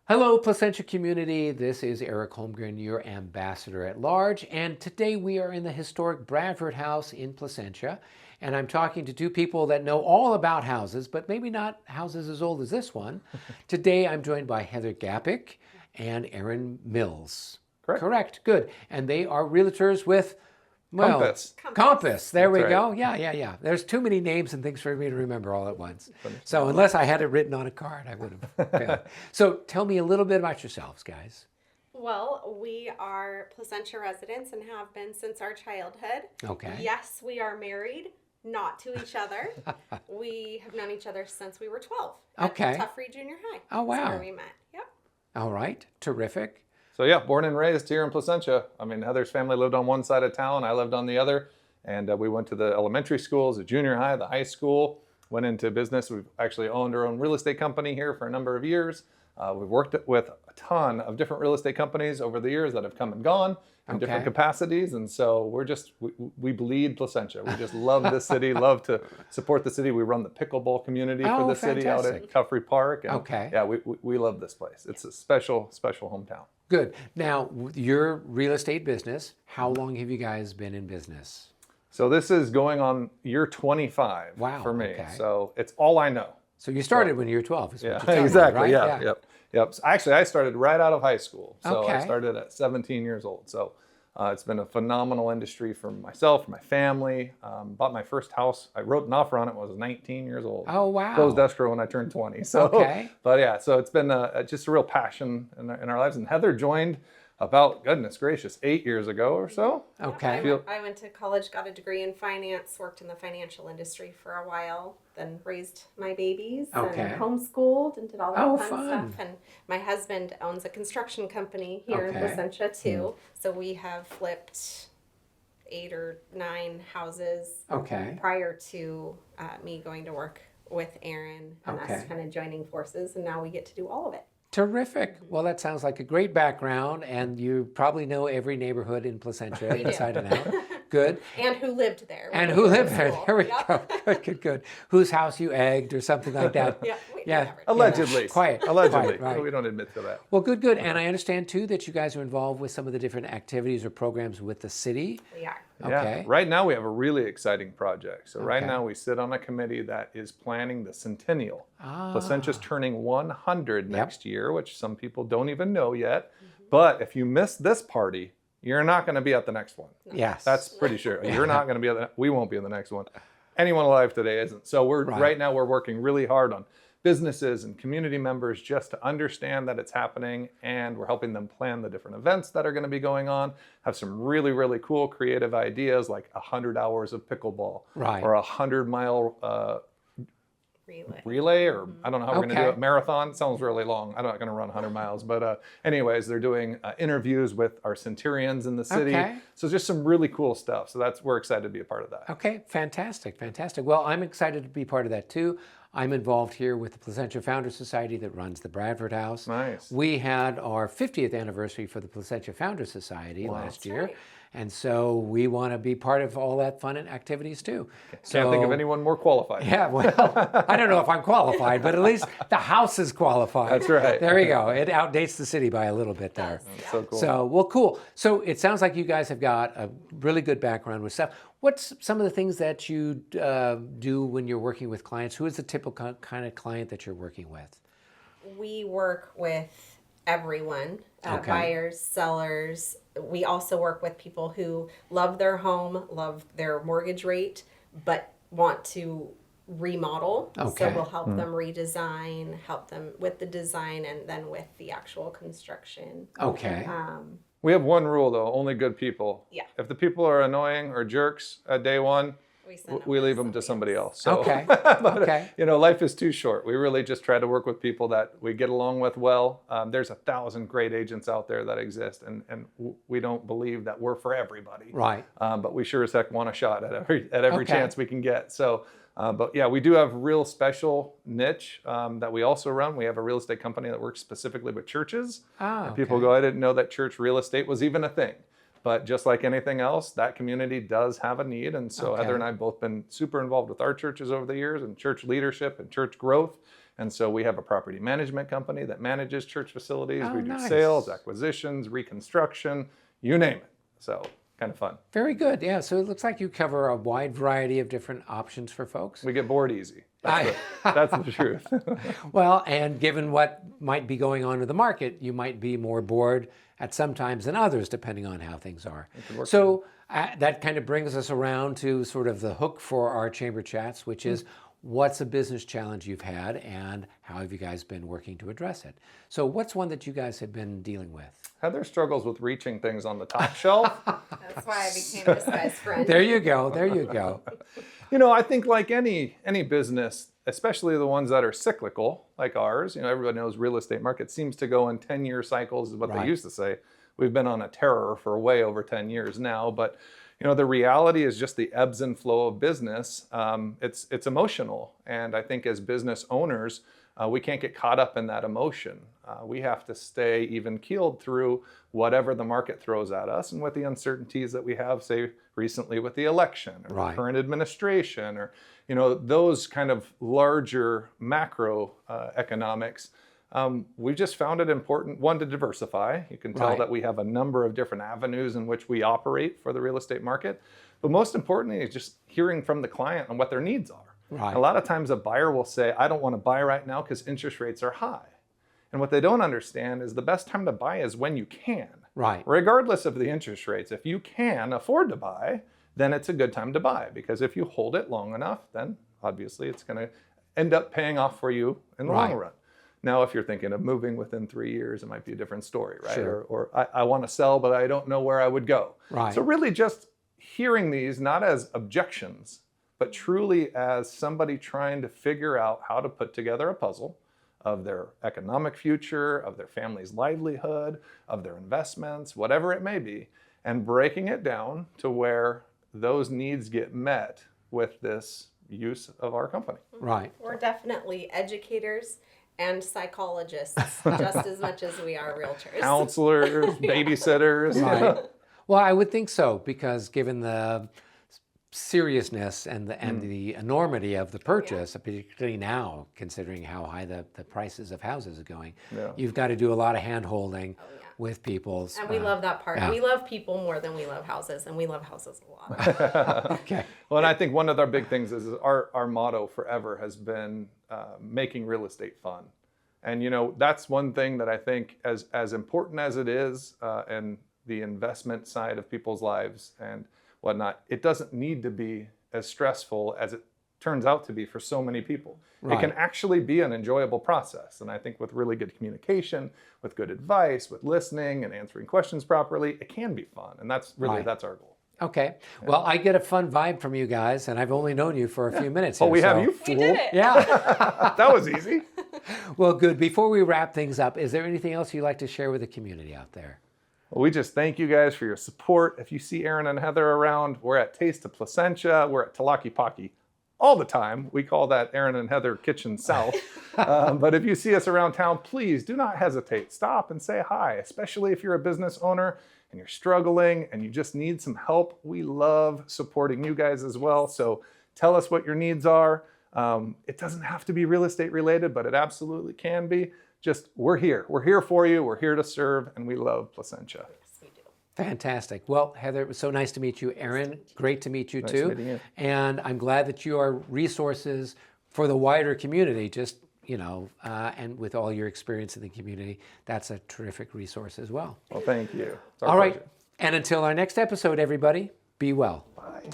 Hello, Placentia community. This is Eric Holmgren, your ambassador at large. And today we are in the historic Bradford House in Placentia. And I'm talking to two people that know all about houses, but maybe not houses as old as this one. Today I'm joined by Heather Gapik and Aaron Mills. Correct. Correct. Good. And they are realtors with, well, Compass. Compass. There we That's go. right. Yeah. There's too many names and things for me to remember all at once. So unless I had it written on a card, I would have failed. So tell me a little bit about yourselves, guys. Well, we are Placentia residents and have been since our childhood. Okay. Yes, we are married, not to each other. We have known each other since we were 12. Okay. At Tough Free Junior High. Oh, wow. That's where we met. Yep. All right. Terrific. So yeah, born and raised here in Placentia. I mean, Heather's family lived on one side of town. I lived on the other. And we went to the elementary schools, the junior high, the high school, went into business. We've actually owned our own real estate company here for a number of years. We've worked with a ton of different real estate companies over the years that have come and gone in different capacities. And so we bleed Placentia. We just love this city, love to support the city. We run the pickleball community for the city out at Cuffrey Park. And yeah, we love this place. It's a special, special hometown. Good. Now, your real estate business, how long have you guys been in business? So this is going on year 25 for me. Okay. So it's all I know. So you started when you were 12, is what Yeah, you're telling me, exactly. right? Yeah. Yep. So actually, I started right out of high school. So I Okay. started at 17 years old. So it's been a phenomenal industry for myself, for my family. Bought my first house. I wrote an offer on it when I was 19 years old. Oh, wow. Closed escrow when I turned 20. So, Okay. But yeah, so it's been just a real passion in our lives. And Heather joined about, goodness gracious, 8 years ago or so. Okay. I went to college, got a degree in finance, worked in the financial industry for a while, then raised my babies Okay. and homeschooled and did all that Oh, fun fun. stuff. And my husband owns a construction company here in Okay. Placentia too. So we have flipped 8 or 9 houses Okay. prior to me going to work with Aaron and Okay. us kind of joining forces. And now we get to do all of it. Terrific. Well, that sounds like a great background, and you probably know every neighborhood in Placentia We do. inside and out. Good. And who lived there. And when who we were in lived there? school. There we Yep. go. Good. Whose house you egged or something like that. Yeah, we do Yeah. everything. Allegedly. Quiet. Allegedly. Quiet, right. We don't admit to that. Well, good. And I understand too that you guys are involved with some of the different activities or programs with the city. We are. Okay. Yeah. Right now we have a really exciting project. So right Okay. now we sit on a committee that is planning the centennial. Ah. Placentia's turning 100 Yep. next year, which some people don't even know yet. But if you miss this party, you're not going to be at the next one. Yes. That's pretty sure. You're not going to be we won't be in the next one. Anyone alive today isn't. So right now we're working really hard on businesses and community members just to understand that it's happening, and we're helping them plan the different events that are going to be going on. Have some really, really cool creative ideas like 100 hours of pickleball, Right. or 100-mile Relay. or I don't know how we're going to do Okay. it. Marathon sounds really long. I'm not going to run 100 miles, but anyways, they're doing interviews with our centurions in the city. Okay. So just some really cool stuff. So we're excited to be a part of that. Okay, fantastic. Well, I'm excited to be part of that too. I'm involved here with the Placentia Founders Society that runs the Bradford House. Nice. We had our 50th anniversary for the Placentia Founders Society last year. right. And so we want to be part of all that fun and activities too. Can't think of anyone more qualified. Yeah, well, I don't know if I'm qualified, but at least the house is qualified. That's right. There you go. It outdates the city by a little bit there. So cool. So, well, cool. So it sounds like you guys have got a really good background with stuff. What's some of the things that you do when you're working with clients? Who is the typical kind of client that you're working with? We work with everyone, Okay. buyers, sellers. We also work with people who love their home, love their mortgage rate, but want to remodel. Okay. So we'll help them redesign, help them with the design, and then with the actual construction. Okay. We have one rule though: only good people. Yeah. If the people are annoying or jerks at day one, we leave them to somebody else. So, Okay. but, Okay. life is too short. We really just try to work with people that we get along with well. There's 1,000 great agents out there that exist, and we don't believe that we're for everybody. Right. But we sure as heck want a shot at every Okay. chance we can get. So, but yeah, we do have real special niche that we also run. We have a real estate company that works specifically with churches. And people okay. go, I didn't know that church real estate was even a thing. But just like anything else, that community does have a need. And so Okay. Heather and I have both been super involved with our churches over the years, and church leadership and church growth. And so we have a property management company that manages church facilities. Oh, We do nice. sales, acquisitions, reconstruction, you name it. So kind of fun. Very good. Yeah. So it looks like you cover a wide variety of different options for folks. We get bored easy. That's the truth. Well, and given what might be going on in the market, you might be more bored at some times than others, depending on how things are. So that kind of brings us around to sort of the hook for our chamber chats, which is what's a business challenge you've had and how have you guys been working to address it? So what's one that you guys have been dealing with? Heather struggles with reaching things on the top shelf. That's why I became this guy's friend. There you go. There you go. You know, I think like any business, especially the ones that are cyclical, like ours, you know, everybody knows real estate market seems to go in 10-year cycles is what Right. they used to say. We've been on a terror for way over 10 years now, but you know, the reality is just the ebbs and flow of business. It's emotional, and I think as business owners, we can't get caught up in that emotion. We have to stay even keeled through whatever the market throws at us, and with the uncertainties that we have, say recently with the election or Right. the current administration, or you know, those kind of larger macro economics. We just found it important, one, to diversify. You can tell Right. that we have a number of different avenues in which we operate for the real estate market. But most importantly is just hearing from the client on what their needs are. Right. A lot of times a buyer will say, I don't want to buy right now because interest rates are high. And what they don't understand is the best time to buy is when you can. Right. Regardless of the interest rates. If you can afford to buy, then it's a good time to buy. Because if you hold it long enough, then obviously it's going to end up paying off for you in the long Right. run. Now, if you're thinking of moving within 3 years, it might be a different story, right? Sure. Or I want to sell, but I don't know where I would go. Right. So really just hearing these not as objections, but truly as somebody trying to figure out how to put together a puzzle of their economic future, of their family's livelihood, of their investments, whatever it may be, and breaking it down to where those needs get met with this use of our company. Right. We're definitely educators and psychologists just as much as we are realtors. Counselors, babysitters. Right. Well, I would think so, because given the seriousness and the enormity of the purchase, particularly now, considering how high the prices of houses are going, Yeah. you've got to do a lot of hand-holding with people. And we love that part. yeah. We love people more than we love houses, and we love houses a lot. Okay. Well, and I think one of our big things is our motto forever has been making real estate fun. And, you know, that's one thing that I think as important as it is in the investment side of people's lives and whatnot, it doesn't need to be as stressful as it turns out to be for so many people. It can Right. actually be an enjoyable process. And I think with really good communication, with good advice, with listening and answering questions properly, it can be fun. And that's really, Right. that's our goal. Okay. Well, I get a fun vibe from you guys, and I've only known you for a few minutes. Oh, here, we have so- you We fooled. did it. Yeah. That was easy. Well, good. Before we wrap things up, is there anything else you'd like to share with the community out there? Well, we just thank you guys for your support. If you see Aaron and Heather around, we're at Taste of Placentia. We're at Talakipaki all the time. We call that Aaron and Heather Kitchen South. But if you see us around town, please do not hesitate. Stop and say hi, especially if you're a business owner and you're struggling and you just need some help. We love supporting you guys as well. So tell us what your needs are. It doesn't have to be real estate related, but it absolutely can be. Just, we're here. We're here for you. We're here to serve, and we love Placentia. Yes, we do. Fantastic. Well, Heather, it was so nice to meet you. Aaron, great to meet you Nice too. meeting you. And I'm glad that you are resources for the wider community, just, and with all your experience in the community, that's a terrific resource as well. Well, thank you. It's our All right. pleasure. And until our next episode, everybody, be well. Bye.